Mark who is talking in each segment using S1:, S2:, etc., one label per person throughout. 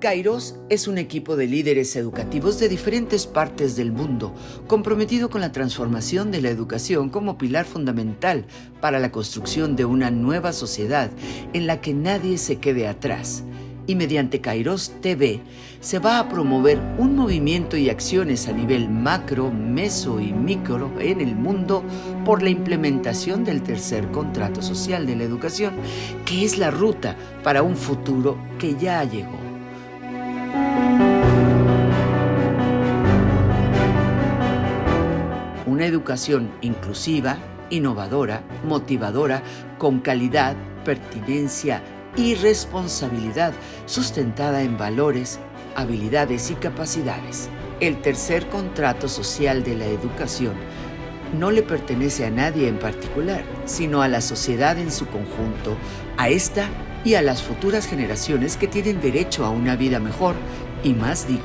S1: Kairós es un equipo de líderes educativos de diferentes partes del mundo, comprometido con la transformación de la educación como pilar fundamental para la construcción de una nueva sociedad en la que nadie se quede atrás. Y mediante Kairós TV se va a promover un movimiento y acciones a nivel macro, meso y micro en el mundo por la implementación del tercer contrato social de la educación, que es la ruta para un futuro que ya llegó. Una educación inclusiva, innovadora, motivadora, con calidad, pertinencia y responsabilidad, sustentada en valores, habilidades y capacidades. El tercer contrato social de la educación no le pertenece a nadie en particular, sino a la sociedad en su conjunto, a esta y a las futuras generaciones que tienen derecho a una vida mejor y más digna.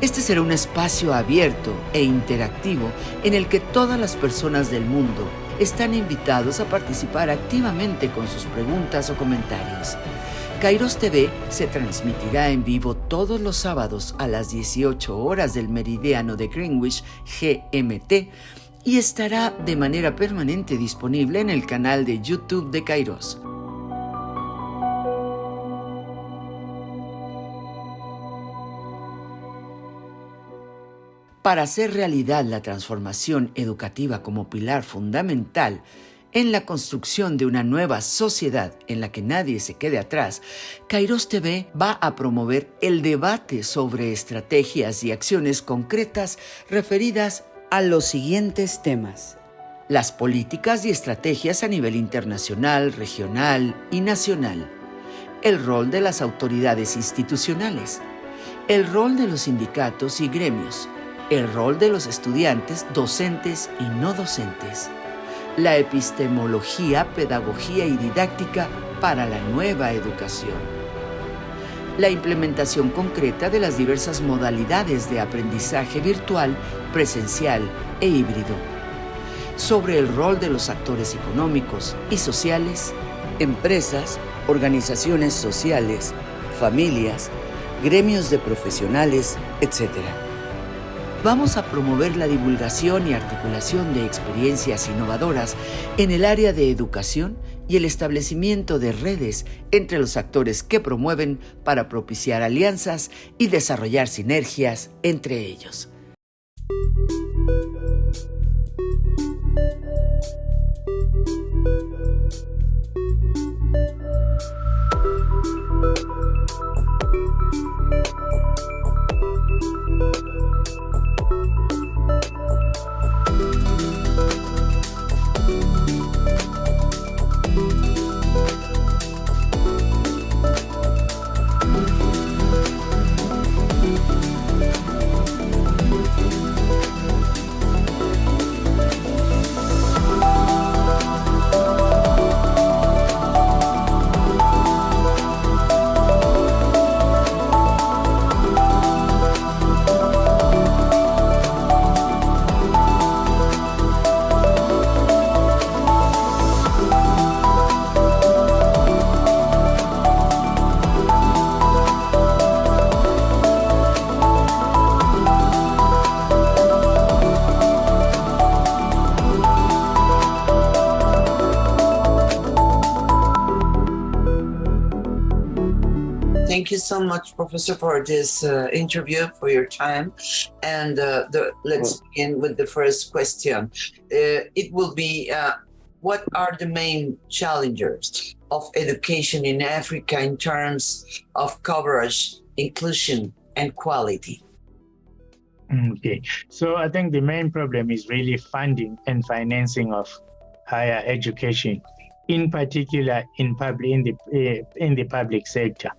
S1: Este será un espacio abierto e interactivo en el que todas las personas del mundo están invitados a participar activamente con sus preguntas o comentarios. Kairós TV se transmitirá en vivo todos los sábados a las 18 horas del meridiano de Greenwich, GMT, y estará de manera permanente disponible en el canal de YouTube de Kairós. Para hacer realidad la transformación educativa como pilar fundamental en la construcción de una nueva sociedad en la que nadie se quede atrás, Kairós TV va a promover el debate sobre estrategias y acciones concretas referidas a los siguientes temas: las políticas y estrategias a nivel internacional, regional y nacional, el rol de las autoridades institucionales, el rol de los sindicatos y gremios, el rol de los estudiantes, docentes y no docentes, la epistemología, pedagogía y didáctica para la nueva educación, la implementación concreta de las diversas modalidades de aprendizaje virtual, presencial e híbrido, sobre el rol de los actores económicos y sociales, empresas, organizaciones sociales, familias, gremios de profesionales, etc. Vamos a promover la divulgación y articulación de experiencias innovadoras en el área de educación y el establecimiento de redes entre los actores que promueven para propiciar alianzas y desarrollar sinergias entre ellos.
S2: Thank you so much, Professor, for this interview, for your time. And let's begin with the first question. It will be, what are the main challenges of education in Africa in terms of coverage, inclusion, and quality?
S3: Okay, so I think the main problem is really funding and financing of higher education, in particular in the public sector.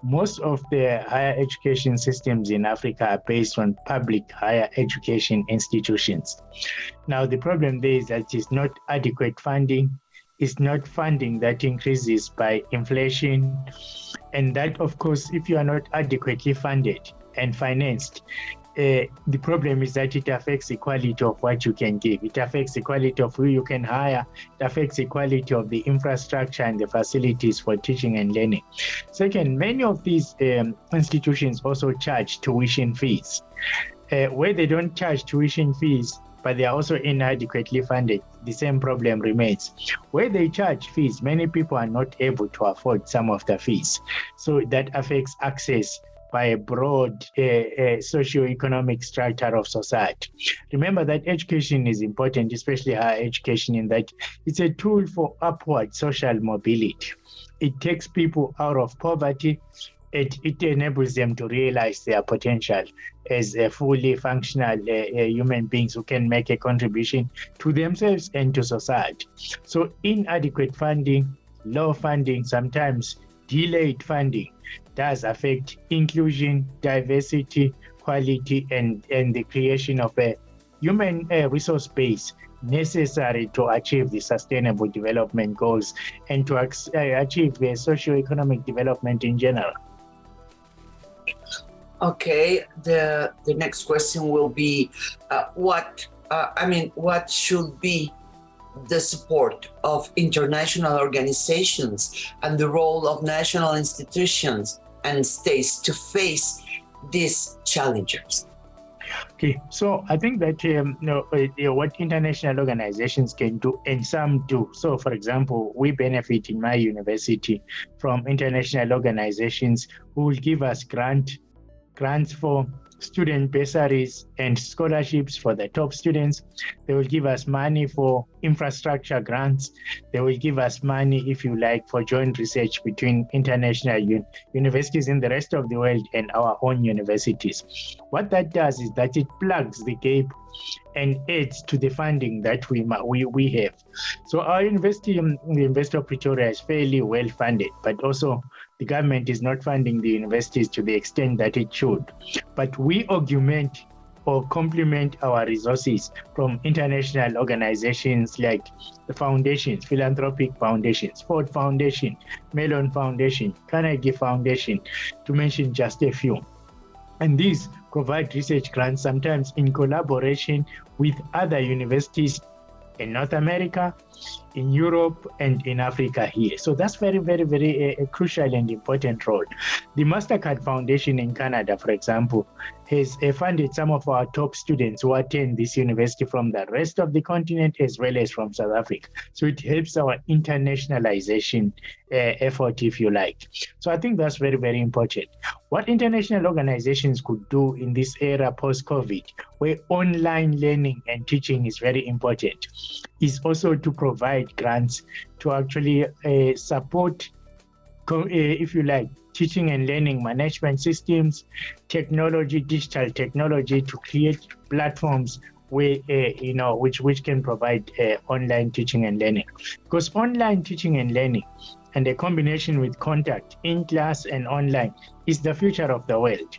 S3: Most of the higher education systems in Africa are based on public higher education institutions. Now, the problem there is that it's not adequate funding. It's not funding that increases by inflation. And that, of course, if you are not adequately funded and financed, the problem is that it affects the quality of what you can give. It affects the quality of who you can hire. It affects the quality of the infrastructure and the facilities for teaching and learning. Second, many of these institutions also charge tuition fees. Where they don't charge tuition fees, but they are also inadequately funded, the same problem remains. Where they charge fees, many people are not able to afford some of the fees. So that affects access by a broad socio-economic structure of society. Remember that education is important, especially higher education, in that it's a tool for upward social mobility. It takes people out of poverty. It enables them to realize their potential as a fully functional human beings who can make a contribution to themselves and to society. So inadequate funding, low funding, sometimes delayed funding does affect inclusion, diversity, quality, and the creation of a human resource base necessary to achieve the sustainable development goals and to achieve the socio-economic development in general.
S2: Okay, the next question will be what should be the support of international organizations and the role of national institutions and states to face these challenges?
S3: Okay, so I think that what international organizations can do, and some do. So, for example, we benefit in my university from international organizations who will give us grants for student bursaries and scholarships for the top students. They will give us money for infrastructure grants. They will give us money, if you like, for joint research between international universities in the rest of the world and our own universities. What that does is that it plugs the gap and adds to the funding that we have. So our university, the University of Pretoria, is fairly well funded, but also the government is not funding the universities to the extent that it should. But we augment or complement our resources from international organizations like the foundations, philanthropic foundations, Ford Foundation, Mellon Foundation, Carnegie Foundation, to mention just a few. And these provide research grants, sometimes in collaboration with other universities in North America, in Europe, and in Africa here. So that's very, very, very crucial and important role. The MasterCard Foundation in Canada, for example, has funded some of our top students who attend this university from the rest of the continent as well as from South Africa. So it helps our internationalization effort, if you like. So I think that's very, very important. What international organizations could do in this era post-COVID, where online learning and teaching is very important, is also to provide grants to actually support, if you like, teaching and learning management systems, technology, digital technology, to create platforms where which can provide online teaching and learning. Because online teaching and learning and a combination with contact in class and online is the future of the world.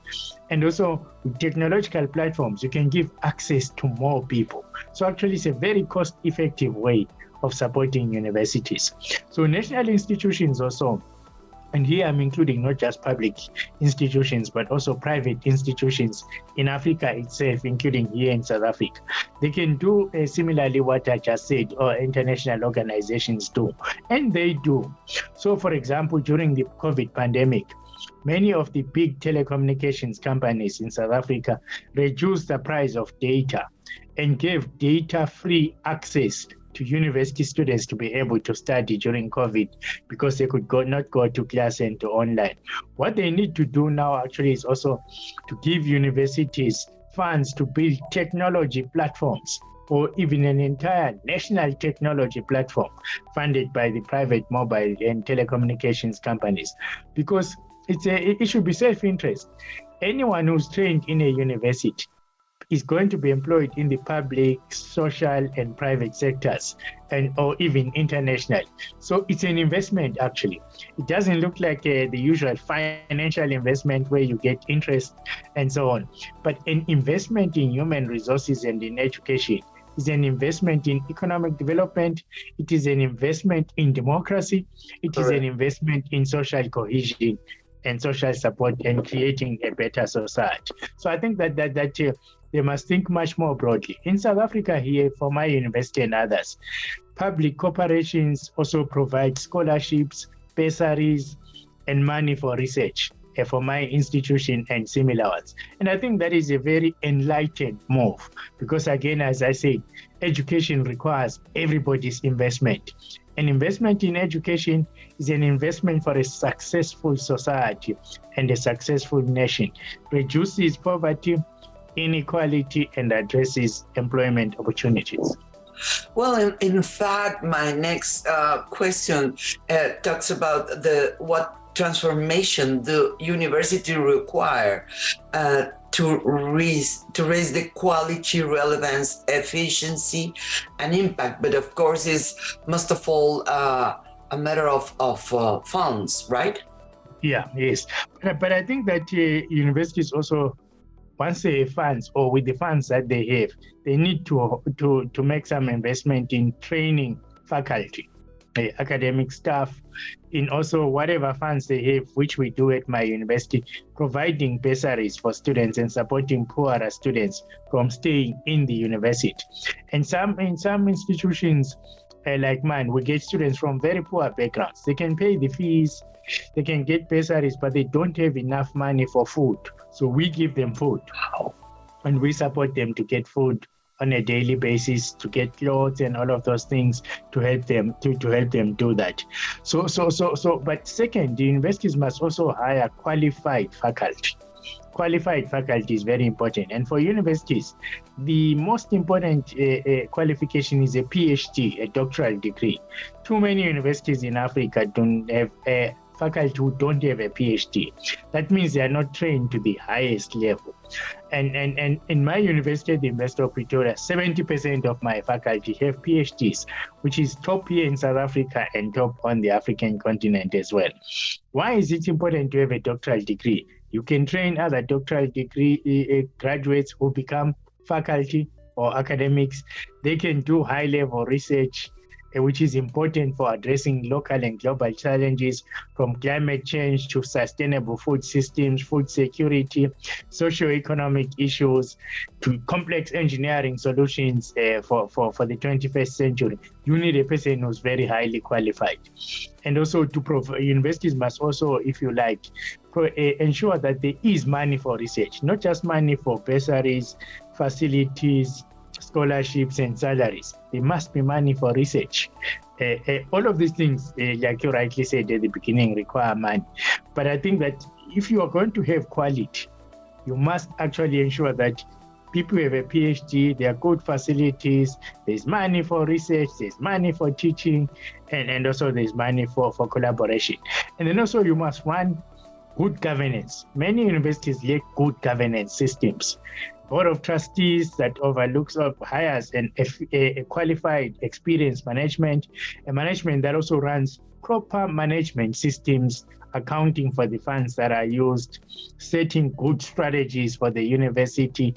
S3: And also with technological platforms, you can give access to more people. So actually it's a very cost-effective way of supporting universities. So national institutions also, and here I'm including not just public institutions, but also private institutions in Africa itself, including here in South Africa. They can do similarly what I just said, or international organizations do, and they do. So for example, during the COVID pandemic, many of the big telecommunications companies in South Africa reduced the price of data and gave data-free access to university students to be able to study during COVID because they could not go to class and to online. What they need to do now actually is also to give universities funds to build technology platforms, or even an entire national technology platform funded by the private mobile and telecommunications companies, because it should be self-interest. Anyone who's trained in a university is going to be employed in the public, social, and private sectors, or even international. So it's an investment, actually. It doesn't look like the usual financial investment where you get interest and so on. But an investment in human resources and in education is an investment in economic development. It is an investment in democracy. It is an investment in social cohesion and social support and creating a better society. So I think that they must think much more broadly. In South Africa here, for my university and others, public corporations also provide scholarships, bursaries, and money for research for my institution and similar ones. And I think that is a very enlightened move because, again, as I said, education requires everybody's investment. An investment in education is an investment for a successful society and a successful nation, reduces poverty, inequality, and addresses employment opportunities.
S2: Well, in fact, my next question talks about what transformation the university require to raise the quality, relevance, efficiency, and impact. But of course, it's most of all a matter of funds, right?
S3: Yeah, yes. But I think that universities also, once they have funds, or with the funds that they have, they need to make some investment in training faculty, academic staff, in also whatever funds they have, which we do at my university, providing bursaries for students and supporting poorer students from staying in the university. And in some institutions like mine, we get students from very poor backgrounds. They can pay the fees, they can get bursaries, but they don't have enough money for food. So we give them food and we support them to get food on a daily basis, to get clothes and all of those things to help them do that. But second, the universities must also hire qualified faculty. Qualified faculty is very important. And for universities, the most important qualification is a PhD, a doctoral degree. Too many universities in Africa don't have faculty who don't have a PhD. That means they are not trained to the highest level. And in my university, the University of Pretoria, 70% of my faculty have PhDs, which is top here in South Africa and top on the African continent as well. Why is it important to have a doctoral degree? You can train other doctoral degree graduates who become faculty or academics. They can do high-level research, which is important for addressing local and global challenges, from climate change to sustainable food systems, food security, socio-economic issues, to complex engineering solutions for the 21st century. You need a person who's very highly qualified. And also universities must also, if you like, ensure that there is money for research, not just money for bursaries, facilities, scholarships, and salaries. There must be money for research. All of these things, like you rightly said at the beginning, require money. But I think that if you are going to have quality, you must actually ensure that people have a PhD, there are good facilities, there's money for research, there's money for teaching, and also there's money for collaboration. And then also you must run good governance. Many universities lack good governance systems. Board of Trustees that overlooks or hires a qualified, experienced management, a management that also runs proper management systems, accounting for the funds that are used, setting good strategies for the university,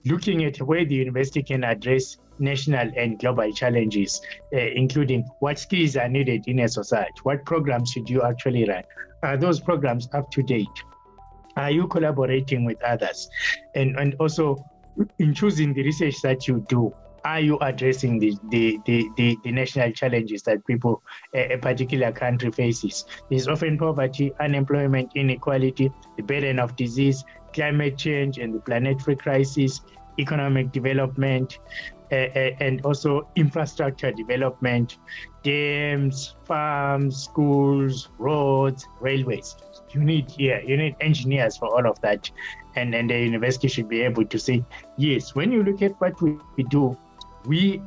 S3: looking at where the university can address national and global challenges, including what skills are needed in a society, what programs should you actually run, are those programs up to date? Are you collaborating with others? And also, in choosing the research that you do, are you addressing the national challenges that people, a particular country faces? There's often poverty, unemployment, inequality, the burden of disease, climate change and the planetary crisis, economic development, and also infrastructure development, dams, farms, schools, roads, railways. You need engineers for all of that. And the university should be able to say, yes, when you look at what we do, we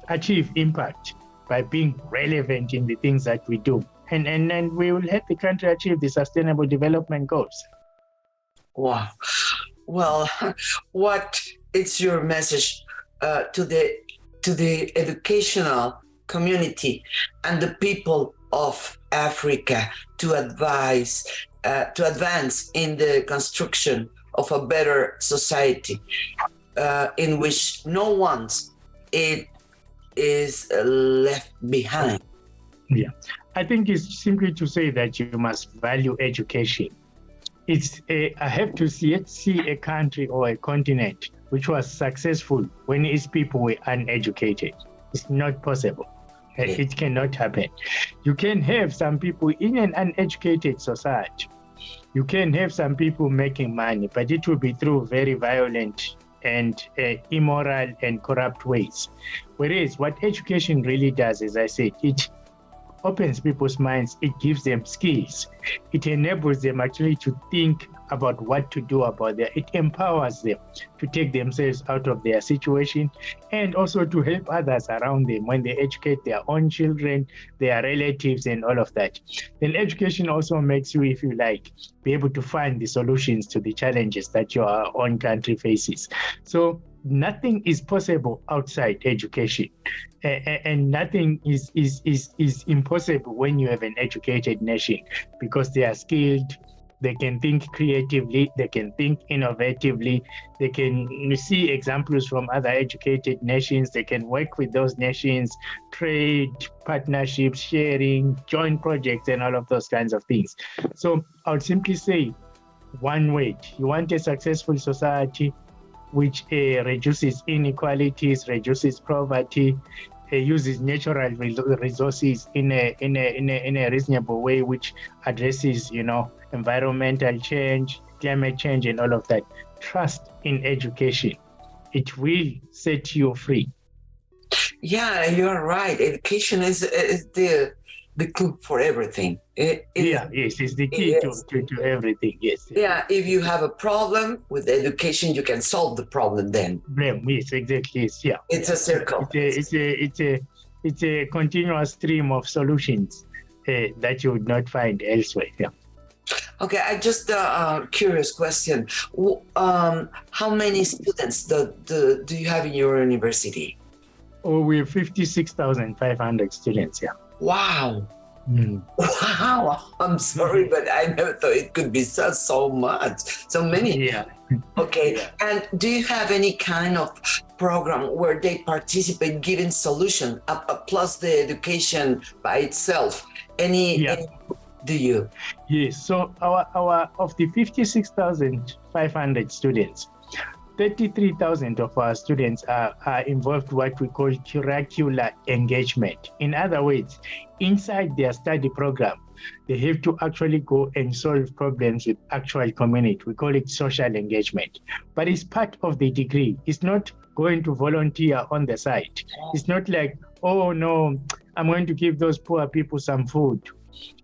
S3: achieve impact by being relevant in the things that we do. And we will help the country achieve the sustainable development goals.
S2: Wow. Well, what is your message to the educational community and the people of Africa to advance in the construction of a better society in which no one is left behind?
S3: Yeah, I think it's simply to say that you must value education. I have to see a country or a continent which was successful when its people were uneducated. It's not possible. It cannot happen. You can have some people in an uneducated society. You can have some people making money, but it will be through very violent and immoral and corrupt ways. Whereas what education really does, as I said, it opens people's minds, it gives them skills, it enables them actually to think about what to do about that. It empowers them to take themselves out of their situation and also to help others around them when they educate their own children, their relatives, and all of that. Then education also makes you, if you like, be able to find the solutions to the challenges that your own country faces. So nothing is possible outside education, and nothing is impossible when you have an educated nation, because they are skilled, they can think creatively, they can think innovatively, they can see examples from other educated nations, they can work with those nations, trade, partnerships, sharing, joint projects, and all of those kinds of things. So I would simply say, one word: you want a successful society which reduces inequalities, reduces poverty, uses natural resources in a reasonable way, which addresses, environmental change, climate change, and all of that. Trust in education. It will set you free.
S2: Yeah, you're right. Education is the clue for everything.
S3: Yes, it's the key to everything. Yes.
S2: Yeah, if you have a problem with education, you can solve the problem then.
S3: Yes, exactly. Yes, yeah.
S2: It's a circle.
S3: It's a continuous stream of solutions that you would not find elsewhere. Yeah.
S2: Okay, I just curious question. How many students do you have in your university?
S3: Oh, we have 56,500 students. Yeah.
S2: Wow. Wow. I'm sorry, but I never thought it could be so much. So many.
S3: Yeah.
S2: Okay. Yeah. And do you have any kind of program where they participate giving solution plus the education by itself? Any do you?
S3: Yes. So our of the 56,500 students, 33,000 of our students are involved what we call curricular engagement. In other words, inside their study program, they have to actually go and solve problems with actual community. We call it social engagement. But it's part of the degree. It's not going to volunteer on the side. It's not like, oh no, I'm going to give those poor people some food.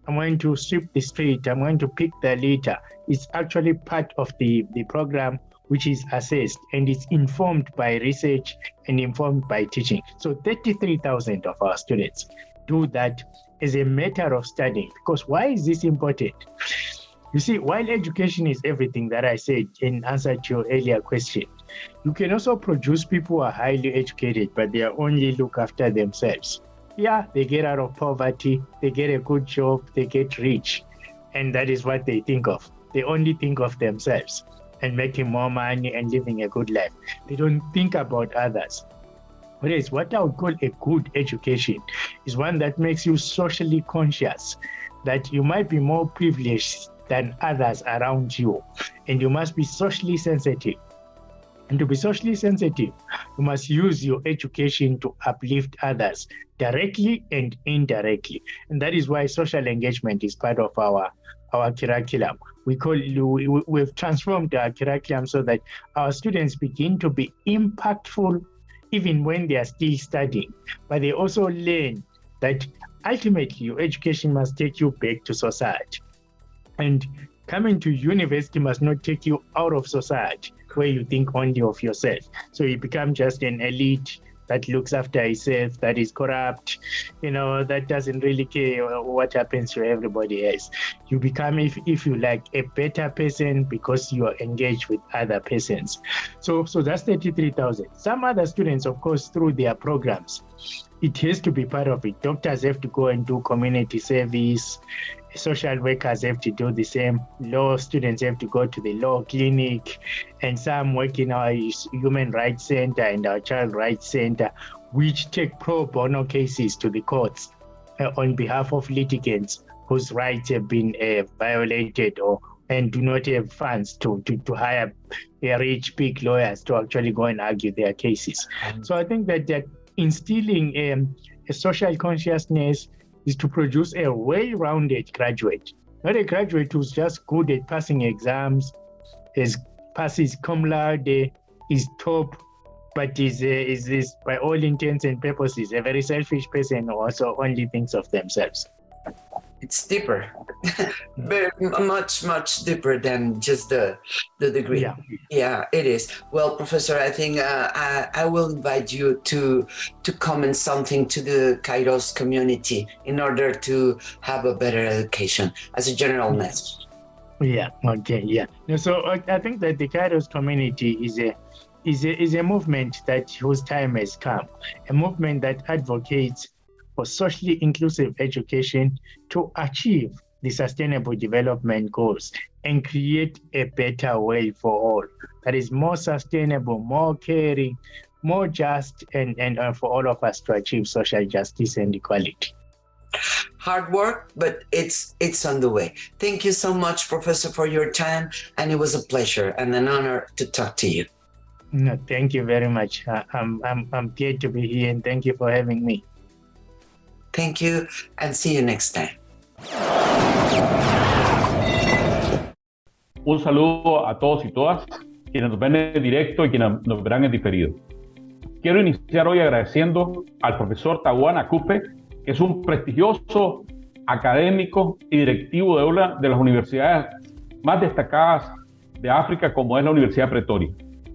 S3: I'm going to sweep the street. I'm going to pick the litter. It's actually part of the program, which is assessed and is informed by research and informed by teaching. So 33,000 of our students do that as a matter of studying. Because why is this important? You see, while education is everything that I said in answer to your earlier question, you can also produce people who are highly educated, but they only look after themselves. Yeah, they get out of poverty, they get a good job, they get rich, and that is what they think of. They only think of themselves and making more money and living a good life. They don't think about others. Whereas what I would call a good education is one that makes you socially conscious, that you might be more privileged than others around you, and you must be socially sensitive. And to be socially sensitive, you must use your education to uplift others directly and indirectly. And that is why social engagement is part of our curriculum. We've transformed our curriculum so that our students begin to be impactful even when they are still studying. But they also learn that ultimately your education must take you back to society. And coming to university must not take you out of society where you think only of yourself. So you become just an elite that looks after itself, that is corrupt, that doesn't really care what happens to everybody else. You become, if you like, a better person because you are engaged with other persons. So that's 33,000. Some other students, of course, through their programs, it has to be part of it. Doctors have to go and do community service. Social workers have to do the same. Law students have to go to the law clinic, and some work in our human rights center and our child rights center, which take pro bono cases to the courts on behalf of litigants whose rights have been violated and do not have funds to hire rich, big lawyers to actually go and argue their cases. So I think that instilling a social consciousness is to produce a well-rounded graduate, not a graduate who's just good at passing exams, passes cum laude, is top, but is by all intents and purposes a very selfish person who also only thinks of themselves.
S2: It's deeper, very much deeper than just the degree. Yeah, it is. Well, Professor, I think I will invite you to comment something to the Kairós community in order to have a better education as a general message.
S3: Yeah. Okay. Yeah. So I think that the Kairós community is a movement whose time has come, a movement that advocates for socially inclusive education to achieve the sustainable development goals and create a better world for all that is more sustainable, more caring, more just, and for all of us to achieve social justice and equality.
S2: Hard work, but it's on the way. Thank you so much, Professor, for your time, and it was a pleasure and an honor to talk to you.
S3: No, thank you very much. I'm glad to be here, and thank you for having me.
S2: Thank you, and see you next time.
S4: Un saludo a todos y todas, quienes nos ven en directo y quienes nos verán en diferido. Quiero iniciar hoy agradeciendo al profesor Tawana Kupe, que es un prestigioso académico y directivo de una de las universidades más destacadas de África, como es la Universidad de Pretoria.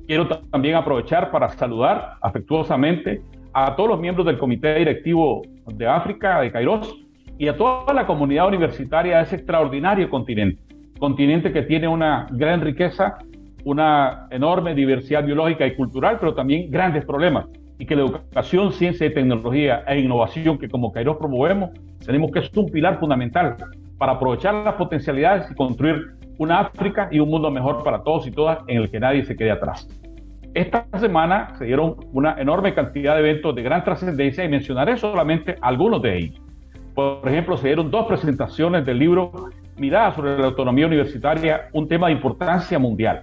S4: Quiero también aprovechar para saludar afectuosamente a todos los miembros del Comité Directivo de África, de Kairós, y a toda la comunidad universitaria de ese extraordinario continente que tiene una gran riqueza, una enorme diversidad biológica y cultural, pero también grandes problemas, y que la educación, ciencia y tecnología e innovación que como Kairós promovemos, tenemos que ser un pilar fundamental para aprovechar las potencialidades y construir una África y un mundo mejor para todos y todas en el que nadie se quede atrás. Esta semana se dieron una enorme cantidad de eventos de gran trascendencia y mencionaré solamente algunos de ellos. Por ejemplo, se dieron 2 presentaciones del libro Mirada sobre la autonomía universitaria, un tema de importancia mundial,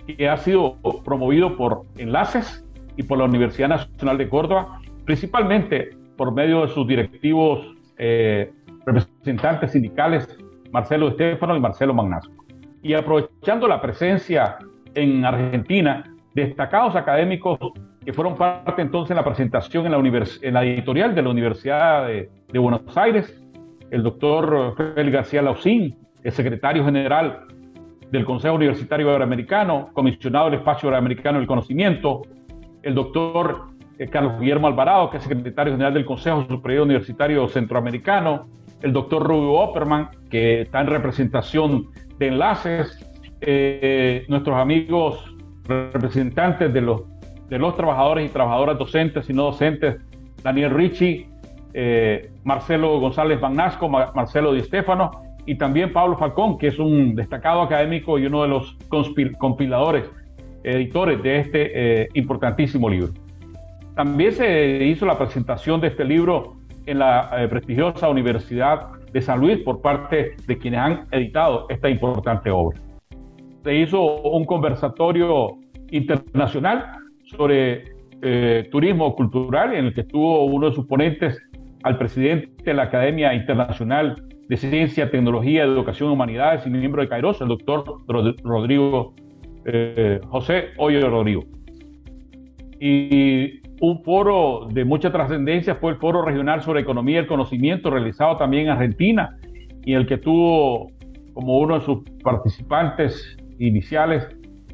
S4: que ha sido promovido por Enlaces y por la Universidad Nacional de Córdoba, principalmente por medio de sus directivos representantes sindicales, Marcelo Estefano y Marcelo Magnasco. Y aprovechando la presencia en Argentina, destacados académicos que fueron parte entonces en la presentación en la editorial de la Universidad de Buenos Aires, el doctor Félix García Lausín, el secretario general del Consejo Universitario Iberoamericano, comisionado del Espacio Iberoamericano del Conocimiento, el doctor Carlos Guillermo Alvarado, que es secretario general del Consejo Superior Universitario Centroamericano, el doctor Rubio Opperman, que está en representación de Enlaces, nuestros amigos representantes de los trabajadores y trabajadoras docentes y no docentes, Daniel Ricci, Marcelo González Magnasco, Marcelo Di Stefano, y también Pablo Falcón, que es un destacado académico y uno de los compiladores, editores de este importantísimo libro. También se hizo la presentación de este libro en la prestigiosa Universidad de San Luis por parte de quienes han editado esta importante obra. Se hizo un conversatorio internacional sobre turismo cultural, en el que estuvo uno de sus ponentes al presidente de la Academia Internacional de Ciencia, Tecnología, Educación y Humanidades y miembro de Kairós, el doctor Rodrigo José Hoyo Rodrigo. Y un foro de mucha trascendencia fue el Foro Regional sobre Economía del Conocimiento, realizado también en Argentina, y en el que tuvo como uno de sus participantes iniciales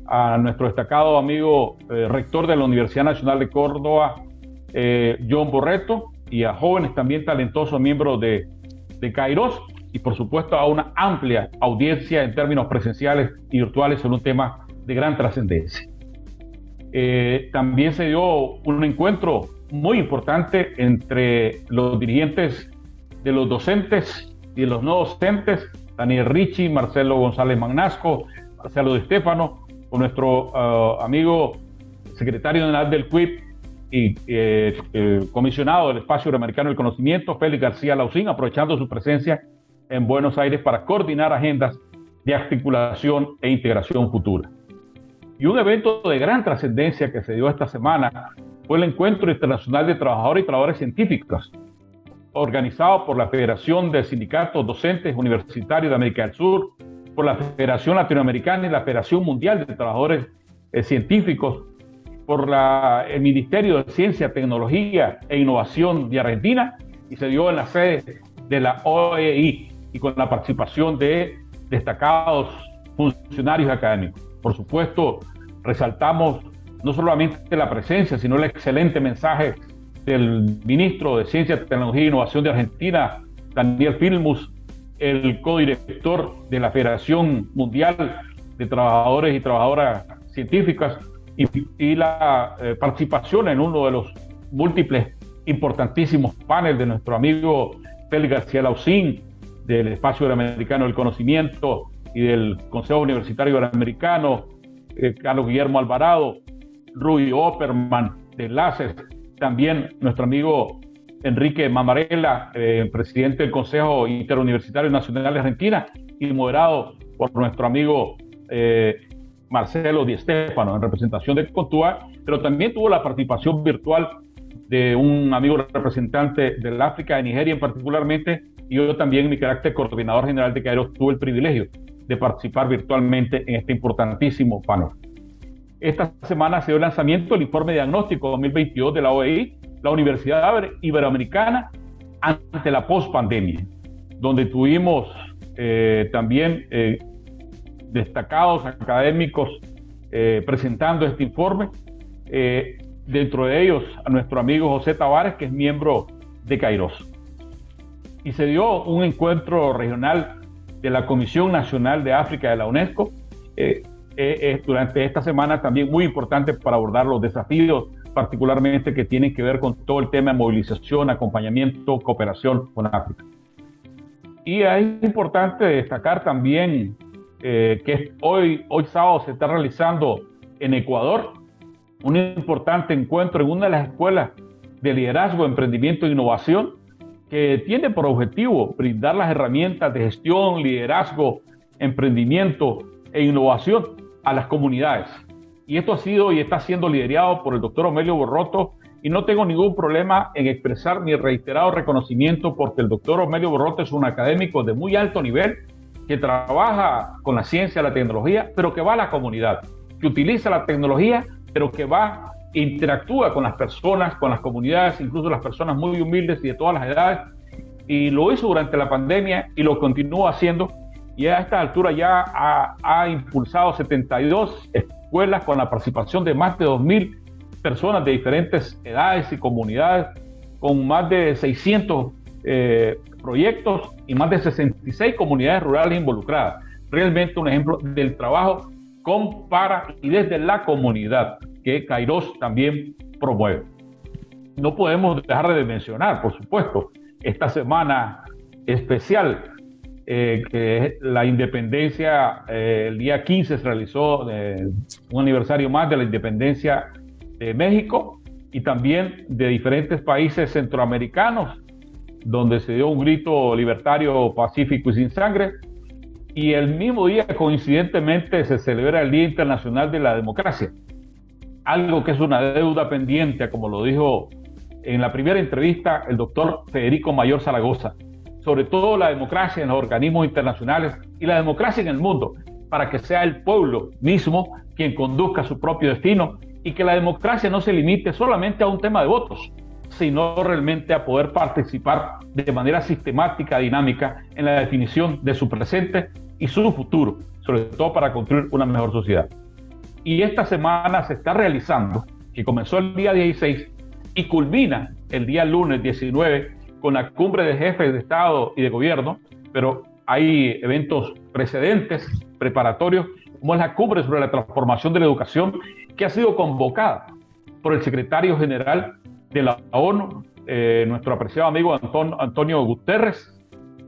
S4: a nuestro destacado amigo rector de la Universidad Nacional de Córdoba, John Borretto, y a jóvenes también talentosos miembros de Kairós, y por supuesto a una amplia audiencia en términos presenciales y virtuales sobre un tema de gran trascendencia. También se dio un encuentro muy importante entre los dirigentes de los docentes y de los no docentes, Daniel Ricci, Marcelo González Magnasco, Marcelo Di Stefano, con nuestro amigo secretario general del CUIP, y comisionado del Espacio Iberoamericano del Conocimiento, Félix García Laucín, aprovechando su presencia en Buenos Aires para coordinar agendas de articulación e integración futura. Y un evento de gran trascendencia que se dio esta semana fue el Encuentro Internacional de Trabajadores y Trabajadoras Científicas, organizado por la Federación de Sindicatos Docentes Universitarios de América del Sur, por la Federación Latinoamericana y la Federación Mundial de Trabajadores Científicos, por el Ministerio de Ciencia, Tecnología e Innovación de Argentina, y se dio en la sede de la OEI y con la participación de destacados funcionarios académicos. Por supuesto, resaltamos no solamente la presencia, sino el excelente mensaje del ministro de Ciencia, Tecnología e Innovación de Argentina, Daniel Filmus, el codirector de la Federación Mundial de Trabajadores y Trabajadoras Científicas, y la participación en uno de los múltiples importantísimos paneles de nuestro amigo Félix García Laucín, del Espacio Iberoamericano del Conocimiento y del Consejo Universitario Iberoamericano, Carlos Guillermo Alvarado, Rui Opperman de Enlaces, también nuestro amigo Enrique Mamarela, presidente del Consejo Interuniversitario Nacional de Argentina, y moderado por nuestro amigo Marcelo Di Stefano, en representación de Contúa, pero también tuvo la participación virtual de un amigo representante del África, de Nigeria particularmente, y yo también, en mi carácter coordinador general de Kairós, tuve el privilegio de participar virtualmente en este importantísimo panel. Esta semana se dio el lanzamiento del informe de diagnóstico 2022 de la OEI, la Universidad Iberoamericana ante la post-pandemia, donde tuvimos también destacados académicos presentando este informe, dentro de ellos a nuestro amigo José Tavares, que es miembro de Kairós. Y se dio un encuentro regional de la Comisión Nacional de África de la UNESCO durante esta semana, también muy importante para abordar los desafíos particularmente que tienen que ver con todo el tema de movilización, acompañamiento, cooperación con África. Y es importante destacar también que hoy sábado se está realizando en Ecuador un importante encuentro en una de las escuelas de liderazgo, emprendimiento e innovación, que tiene por objetivo brindar las herramientas de gestión, liderazgo, emprendimiento e innovación a las comunidades. Y esto ha sido y está siendo liderado por el doctor Omelio Borroto, y no tengo ningún problema en expresar mi reiterado reconocimiento, porque el doctor Omelio Borroto es un académico de muy alto nivel que trabaja con la ciencia, la tecnología, pero que va a la comunidad, que utiliza la tecnología, pero que va e interactúa con las personas, con las comunidades, incluso las personas muy humildes y de todas las edades, y lo hizo durante la pandemia y lo continúa haciendo, y a esta altura ya ha impulsado 72 escuelas con la participación de más de 2.000 personas de diferentes edades y comunidades, con más de 600 proyectos y más de 66 comunidades rurales involucradas. Realmente un ejemplo del trabajo con, para y desde la comunidad que Kairós también promueve. No podemos dejar de mencionar, por supuesto, esta semana especial, que es la independencia. El día 15 se realizó un aniversario más de la independencia de México y también de diferentes países centroamericanos, donde se dio un grito libertario, pacífico y sin sangre. Y el mismo día, coincidentemente, se celebra el Día Internacional de la Democracia, algo que es una deuda pendiente, como lo dijo en la primera entrevista el doctor Federico Mayor Zaragoza, sobre todo la democracia en los organismos internacionales y la democracia en el mundo, para que sea el pueblo mismo quien conduzca su propio destino, y que la democracia no se limite solamente a un tema de votos, sino realmente a poder participar de manera sistemática, dinámica, en la definición de su presente y su futuro, sobre todo para construir una mejor sociedad. Y esta semana se está realizando, que comenzó el día 16 y culmina el día lunes 19 con la cumbre de jefes de Estado y de Gobierno, pero hay eventos precedentes, preparatorios, como es la cumbre sobre la transformación de la educación, que ha sido convocada por el secretario general de la ONU, nuestro apreciado amigo Antonio Guterres,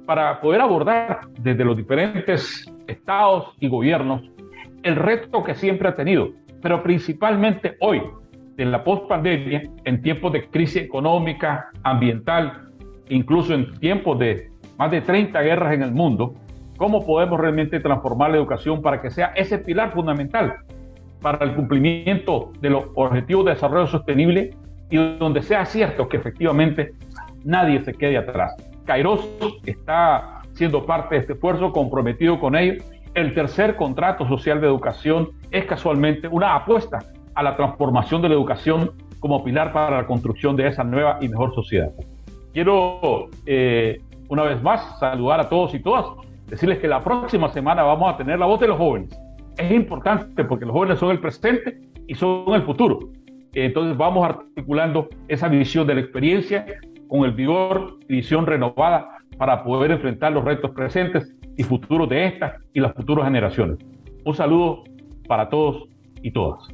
S4: para poder abordar desde los diferentes estados y gobiernos el reto que siempre ha tenido, pero principalmente hoy, de la pospandemia, en tiempos de crisis económica, ambiental, incluso en tiempos de más de 30 guerras en el mundo, cómo podemos realmente transformar la educación para que sea ese pilar fundamental para el cumplimiento de los objetivos de desarrollo sostenible y donde sea cierto que efectivamente nadie se quede atrás. Kairós está siendo parte de este esfuerzo, comprometido con ello. El tercer contrato social de educación es casualmente una apuesta a la transformación de la educación como pilar para la construcción de esa nueva y mejor sociedad. Quiero una vez más saludar a todos y todas, decirles que la próxima semana vamos a tener la voz de los jóvenes. Es importante porque los jóvenes son el presente y son el futuro. Entonces vamos articulando esa visión de la experiencia con el vigor y visión renovada para poder enfrentar los retos presentes y futuros de estas y las futuras generaciones. Un saludo para todos y todas.